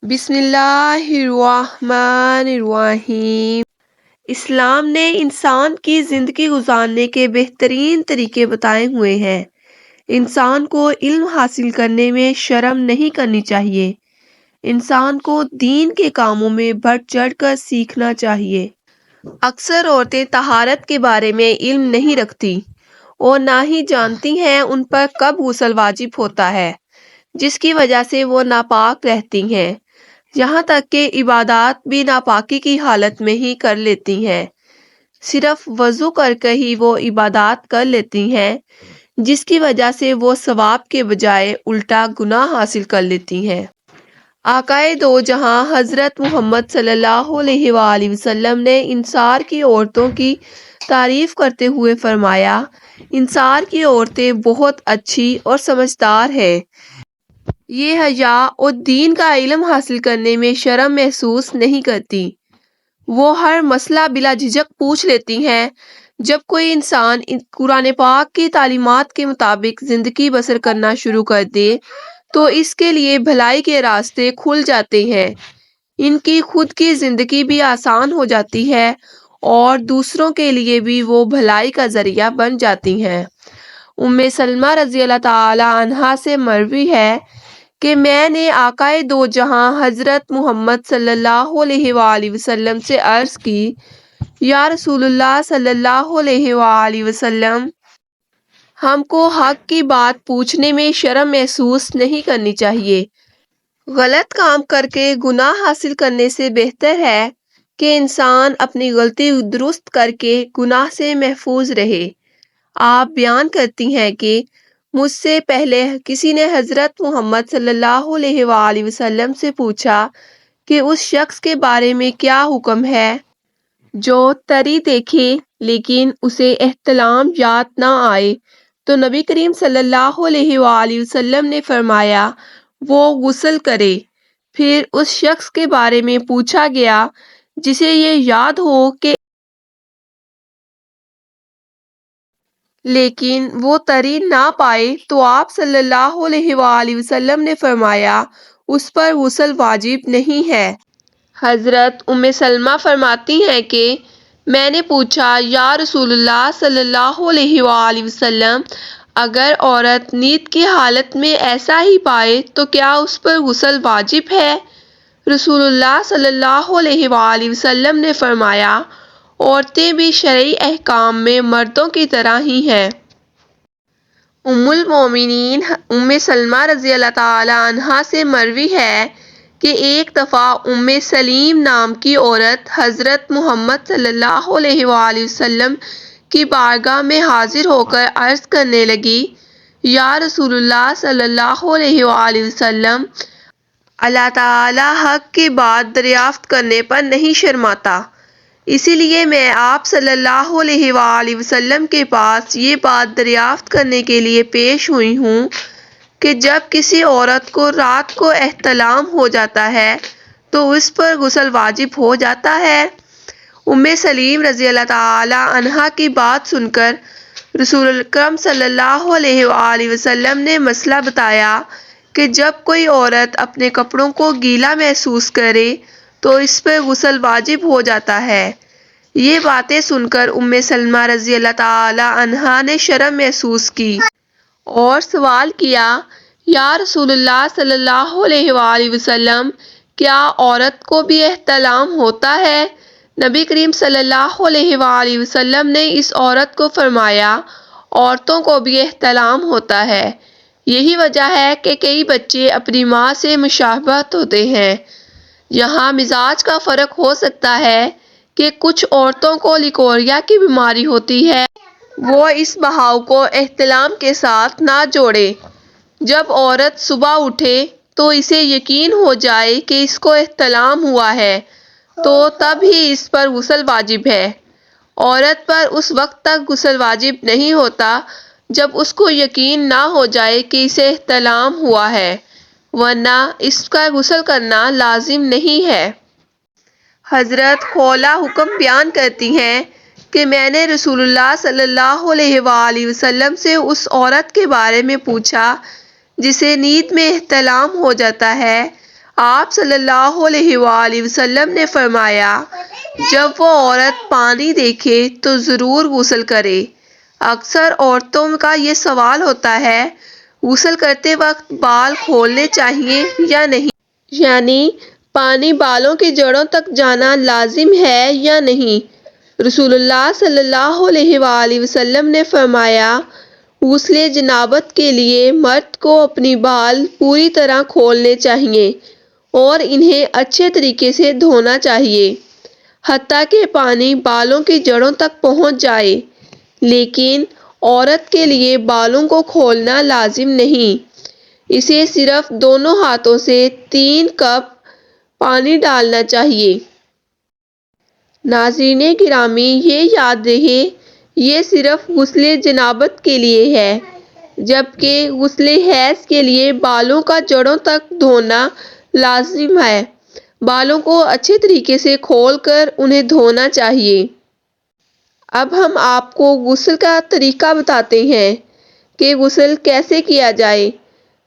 بسم اللہ الرحمن الرحیم۔ اسلام نے انسان کی زندگی گزارنے کے بہترین طریقے بتائے ہوئے ہیں۔ انسان کو علم حاصل کرنے میں شرم نہیں کرنی چاہیے۔ انسان کو دین کے کاموں میں بڑھ چڑھ کر سیکھنا چاہیے۔ اکثر عورتیں طہارت کے بارے میں علم نہیں رکھتی اور نہ ہی جانتی ہیں ان پر کب غسل واجب ہوتا ہے، جس کی وجہ سے وہ ناپاک رہتی ہیں۔ یہاں تک کہ عبادات بھی ناپاکی کی حالت میں ہی کر لیتی ہیں۔ صرف وضو کر کے ہی وہ عبادات کر لیتی ہیں، جس کی وجہ سے وہ ثواب کے بجائے الٹا گناہ حاصل کر لیتی ہیں۔ آقائے دو جہاں حضرت محمد صلی اللہ علیہ وآلہ وسلم نے انصار کی عورتوں کی تعریف کرتے ہوئے فرمایا، انصار کی عورتیں بہت اچھی اور سمجھدار ہیں۔ یہ حیا اور دین کا علم حاصل کرنے میں شرم محسوس نہیں کرتی۔ وہ ہر مسئلہ بلا جھجک پوچھ لیتی ہیں۔ جب کوئی انسان قرآن پاک کی تعلیمات کے مطابق زندگی بسر کرنا شروع کر دے تو اس کے لیے بھلائی کے راستے کھل جاتے ہیں۔ ان کی خود کی زندگی بھی آسان ہو جاتی ہے اور دوسروں کے لیے بھی وہ بھلائی کا ذریعہ بن جاتی ہیں۔ ام سلمہ رضی اللہ تعالی عنہا سے مروی ہے کہ میں نے آقائے دو جہاں حضرت محمد صلی اللہ علیہ وآلہ وسلم سے عرض کی، یا رسول اللہ صلی اللہ علیہ وآلہ وسلم، ہم کو حق کی بات پوچھنے میں شرم محسوس نہیں کرنی چاہیے۔ غلط کام کر کے گناہ حاصل کرنے سے بہتر ہے کہ انسان اپنی غلطی درست کر کے گناہ سے محفوظ رہے۔ آپ بیان کرتی ہیں کہ مجھ سے پہلے کسی نے حضرت محمد صلی اللہ علیہ وآلہ وسلم سے پوچھا کہ اس شخص کے بارے میں کیا حکم ہے جو تری دیکھے لیکن اسے احتلام یاد نہ آئے، تو نبی کریم صلی اللہ علیہ وآلہ وسلم نے فرمایا وہ غسل کرے۔ پھر اس شخص کے بارے میں پوچھا گیا جسے یہ یاد ہو کہ لیکن وہ تری نہ پائے، تو آپ صلی اللہ علیہ وآلہ وسلم نے فرمایا اس پر غسل واجب نہیں ہے۔ حضرت ام سلمہ فرماتی ہیں کہ میں نے پوچھا، یا رسول اللہ صلی اللہ علیہ وآلہ وسلم، اگر عورت نیند کی حالت میں ایسا ہی پائے تو کیا اس پر غسل واجب ہے؟ رسول اللہ صلی اللہ علیہ وآلہ وسلم نے فرمایا، عورتیں بھی شرعی احکام میں مردوں کی طرح ہی ہیں۔ ام المومنین ام سلمہ رضی اللہ تعالی عنہا سے مروی ہے کہ ایک دفعہ ام سلیم نام کی عورت حضرت محمد صلی اللہ علیہ وآلہ وسلم کی بارگاہ میں حاضر ہو کر عرض کرنے لگی، یا رسول اللہ صلی اللہ علیہ وآلہ وسلم، اللہ تعالی حق کی بات دریافت کرنے پر نہیں شرماتا، اسی لیے میں آپ صلی اللہ علیہ وآلہ وسلم کے پاس یہ بات دریافت کرنے کے لیے پیش ہوئی ہوں کہ جب کسی عورت کو رات کو احتلام ہو جاتا ہے تو اس پر غسل واجب ہو جاتا ہے؟ ام سلیم رضی اللہ تعالی عنہا کی بات سن کر رسول اکرم صلی اللہ علیہ وآلہ وسلم نے مسئلہ بتایا کہ جب کوئی عورت اپنے کپڑوں کو گیلا محسوس کرے تو اس پر غسل واجب ہو جاتا ہے۔ یہ باتیں سن کر ام سلمہ رضی اللہ تعالی عنہا نے شرم محسوس کی اور سوال کیا، یا رسول اللہ صلی اللہ علیہ وآلہ وسلم، کیا عورت کو بھی احتلام ہوتا ہے؟ نبی کریم صلی اللہ علیہ وآلہ وسلم نے اس عورت کو فرمایا، عورتوں کو بھی احتلام ہوتا ہے۔ یہی وجہ ہے کہ کئی بچے اپنی ماں سے مشابہت ہوتے ہیں۔ یہاں مزاج کا فرق ہو سکتا ہے کہ کچھ عورتوں کو لیکوریا کی بیماری ہوتی ہے، وہ اس بہاؤ کو احتلام کے ساتھ نہ جوڑے۔ جب عورت صبح اٹھے تو اسے یقین ہو جائے کہ اس کو احتلام ہوا ہے تو تب ہی اس پر غسل واجب ہے۔ عورت پر اس وقت تک غسل واجب نہیں ہوتا جب اس کو یقین نہ ہو جائے کہ اسے احتلام ہوا ہے، ورنہ اس کا غسل کرنا لازم نہیں ہے۔ حضرت خولہ حکم بیان کرتی ہیں کہ میں نے رسول اللہ صلی اللہ علیہ وآلہ وسلم سے اس عورت کے بارے میں پوچھا جسے نیند میں احتلام ہو جاتا ہے، آپ صلی اللہ علیہ وآلہ وسلم نے فرمایا جب وہ عورت پانی دیکھے تو ضرور غسل کرے۔ اکثر عورتوں کا یہ سوال ہوتا ہے غسل کرتے وقت بال کھولنے چاہیے یا نہیں، یعنی پانی بالوں کی جڑوں تک جانا لازم ہے یا نہیں۔ رسول اللہ صلی اللہ علیہ وآلہ وسلم نے فرمایا غسل جنابت کے لیے مرد کو اپنی بال پوری طرح کھولنے چاہیے اور انہیں اچھے طریقے سے دھونا چاہیے حتیٰ کہ پانی بالوں کی جڑوں تک پہنچ جائے، لیکن عورت کے لیے بالوں کو کھولنا لازم نہیں، اسے صرف دونوں ہاتھوں سے 3 کپ پانی ڈالنا چاہیے۔ ناظرین گرامی، یہ یاد رہے یہ صرف غسل جنابت کے لیے ہے، جبکہ غسل حیض کے لیے بالوں کا جڑوں تک دھونا لازم ہے۔ بالوں کو اچھے طریقے سے کھول کر انہیں دھونا چاہیے۔ اب ہم آپ کو غسل کا طریقہ بتاتے ہیں کہ غسل کیسے کیا جائے۔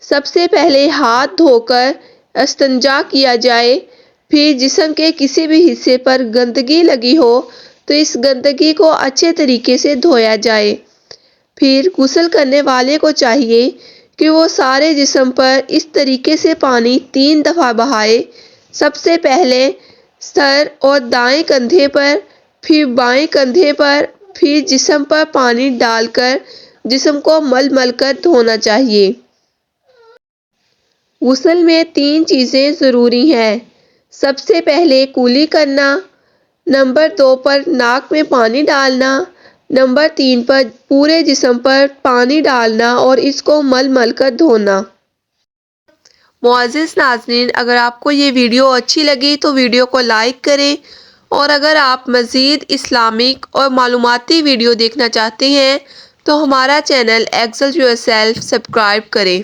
سب سے پہلے ہاتھ دھو کر استنجا کیا جائے، پھر جسم کے کسی بھی حصے پر گندگی لگی ہو تو اس گندگی کو اچھے طریقے سے دھویا جائے۔ پھر غسل کرنے والے کو چاہیے کہ وہ سارے جسم پر اس طریقے سے پانی 3 دفعہ بہائے، سب سے پہلے سر اور دائیں کندھے پر، پھر بائیں کندھے پر، پھر جسم پر پانی ڈال کر جسم کو مل مل کر دھونا چاہیے۔ غسل میں 3 چیزیں ضروری ہیں۔ سب سے پہلے کلی کرنا، نمبر 2 پر ناک میں پانی ڈالنا، نمبر 3 پر پورے جسم پر پانی ڈالنا اور اس کو مل مل کر دھونا۔ معزز ناظرین، اگر آپ کو یہ ویڈیو اچھی لگی تو ویڈیو کو لائک کریں، اور اگر آپ مزید اسلامک اور معلوماتی ویڈیو دیکھنا چاہتے ہیں تو ہمارا channel excel yourself subscribe کریں۔